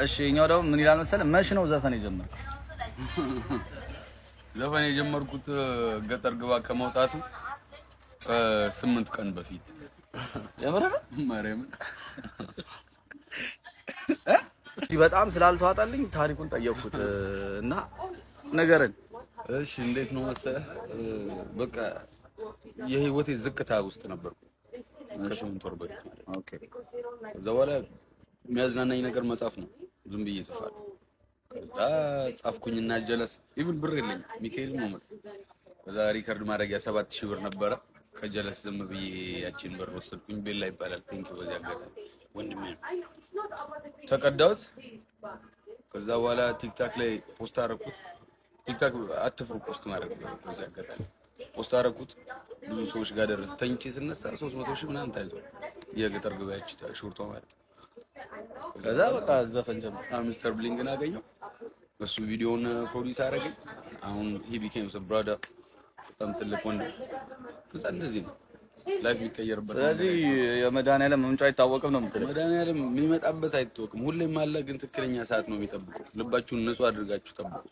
እሺ እኛው ደግሞ ምን ይላል መሰለህ መች ነው ዘፈን የጀመርከው? ዘፈን የጀመርኩት ገጠር ግባ ከመውጣቱ ከ8 ቀን በፊት የምር ማርያም በጣም ስላልተዋጣልኝ ታሪኩን ጠየቅኩት እና ነገርን እሺ እንዴት ነው መሰለህ በቃ የህይወቴ ዝቅታ ውስጥ ነበርኩ ከ8 ወር በፊት ኦኬ ዘወላ የሚያዝናናኝ ነገር መጻፍ ነው ዝም ብዬ ጽፋለሁ ከዛ ጻፍኩኝና ጀለስ ኢቭን ብር የለኝም ሚካኤል ነው ማለት ከዛ ሪከርድ ማድረጊያ 7000 ብር ነበረ ከጀለስ ዝም ብዬ ያቺን ብር ወሰድኩኝ ቤላ ይባላል ቴንኪው በዚያ አጋጣሚ ወንድሜ ተቀዳሁት ከዛ በኋላ ቲክታክ ላይ ፖስት አደረኩት ቲክታክ አትፍሩ ፖስት ማድረግ በዚያ አጋጣሚ ፖስት አደረኩት ብዙ ሰዎች ጋር ደረሰ ተንቺ ስነሳ 300 ሺህ ምናምን ታይቷል የገጠር ገበያች ሹርቶ ማለት ከዛ በቃ ዘፈን ጀመረ ሚስተር ብሊንግን አገኘው እሱ ቪዲዮውን ፕሮዲዩስ አደረገኝ አሁን he became a brother በጣም ትልቅ ወንድ ከዛ እንደዚህ ነው ላይፍ ይቀየርበት ስለዚህ የመድኃኒዓለም መምጫ አይታወቅም ነው የምትለው መድኃኒዓለም የሚመጣበት አይታወቅም ሁሌም አለ ግን ትክክለኛ ሰዓት ነው የሚጠብቀው ልባችሁን ንጹህ አድርጋችሁ ጠብቁ